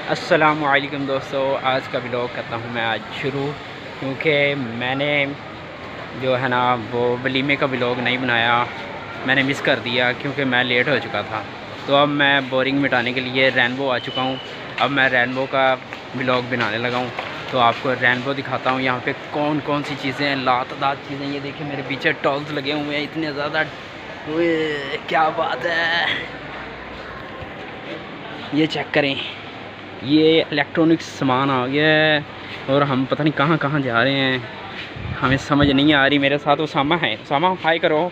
अस्सलामुअलैकुम दोस्तों, आज का व्लॉग करता हूँ मैं आज शुरू, क्योंकि मैंने जो है ना वो वलीमे का व्लॉग नहीं बनाया। मैंने मिस कर दिया क्योंकि मैं लेट हो चुका था। तो अब मैं बोरिंग मिटाने के लिए रेनबो आ चुका हूँ। अब मैं रेनबो का व्लॉग बनाने लगा हूँ, तो आपको रेनबो दिखाता हूँ। यहाँ पे कौन कौन सी चीज़ें हैं, लातदार चीज़ें। ये देखिए मेरे पीछे टॉल्स लगे हुए हैं इतने ज़्यादा। क्या बात है, ये चेक करें, ये इलेक्ट्रॉनिक्स सामान आ गया है और हम पता नहीं कहाँ कहाँ जा रहे हैं, हमें समझ नहीं आ रही। मेरे साथ उसामा है। उसामा हाय करो।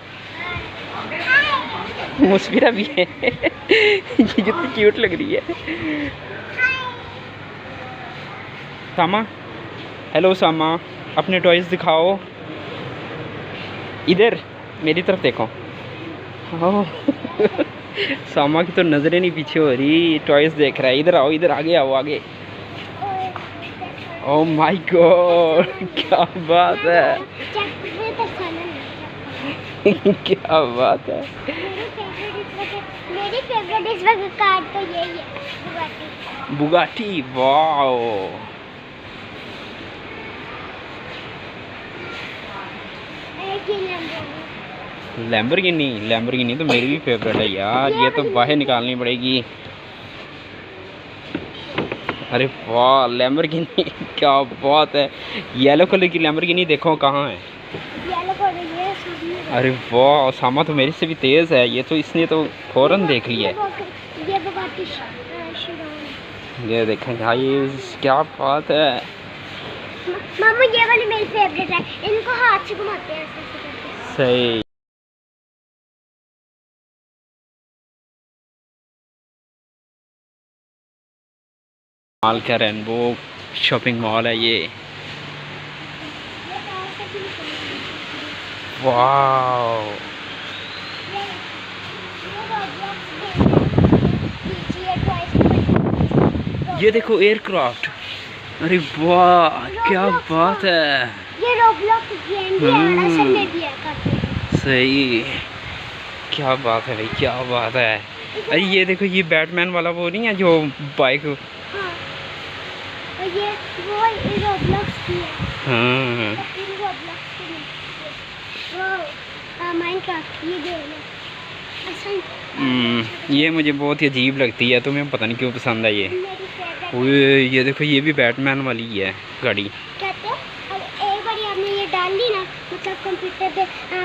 मुस्फिरा भी है। ये कितनी क्यूट लग रही है। उसामा, हेलो उसामा, अपने टॉयज़ दिखाओ। इधर मेरी तरफ देखो। सामा की तो नज़रें नहीं पीछे हो रही, टॉयज़ देख रहा है। इधर आओ, इधर आगे आओ, आगे। ओह माय गॉड, क्या बात है। क्या बात है। मेरी फेवरेट इस वक्त कार तो यही है, बुगाटी। वाओ, लैम्बोर्गिनी तो मेरी भी फेवरेट है यार। ये तो बाहर निकालनी पड़ेगी। अरे वाह, लैम्बोर्गिनी, क्या बात है। येलो कलर की लैम्बोर्गिनी देखो कहाँ है। अरे वाह, सामा तो मेरे से भी तेज़ है। ये तो इसने तो फौरन देख लिया है। ये देखें भाई, क्या बात है। मामा ये वाली मेरी फेवरेट है, इनको हाथ से घुमाते हैं ऐसे करके। सही। मॉल का रेनबो शॉपिंग मॉल है ये। वाह, ये देखो एयरक्राफ्ट। अरे वाह, क्या बात है। ये रोब्लॉक्स गेम भी है, असल में भी है करते हैं। सही, क्या बात है भाई, क्या बात है। अरे ये देखो, ये बैटमैन वाला वो नहीं है जो बाइक। हाँ, और ये वो रोब्लॉक्स की है। हाँ, रोब्लॉक्स की वो माइनक्राफ्ट, ये दे लो। ये मुझे बहुत ही अजीब लगती है, तुम्हें पता नहीं क्यों पसंद है ये। मेरी फेवरेट। ओए ये देखो, ये भी बैटमैन वाली है गाड़ी। कहते हैं अब एक बार आपने ये डाल ली ना, मतलब कंप्यूटर पे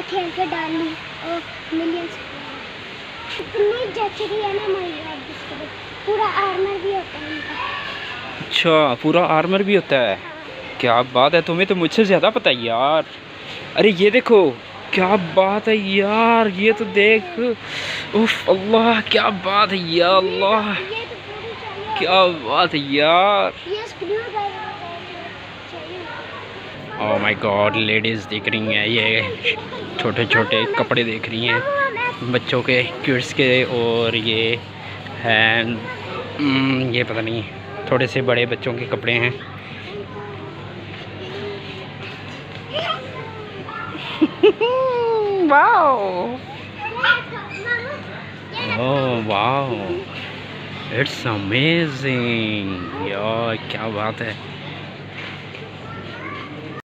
खेल के डाल ली और मिलियंस इतनी जच रही है ना हमारी। पूरा आर्मर भी होता है इनका। अच्छा, पूरा आर्मर भी होता है। क्या बात है, तुम्हें तो मुझसे ज़्यादा पता है यार। अरे ये देखो, क्या बात है यार, ये तो देख। उफ अल्लाह, क्या बात है या अल्लाह, ये तो पूरी चाहिए। क्या बात है यार। ये स्क्रू चाहिए। ओह माय गॉड, लेडीज़ देख रही हैं, ये छोटे छोटे कपड़े देख रही हैं बच्चों के, किड्स के। और ये हैं ये पता नहीं, थोड़े से बड़े बच्चों के कपड़े हैं। Wow, oh wow, it's amazing यार, क्या बात है।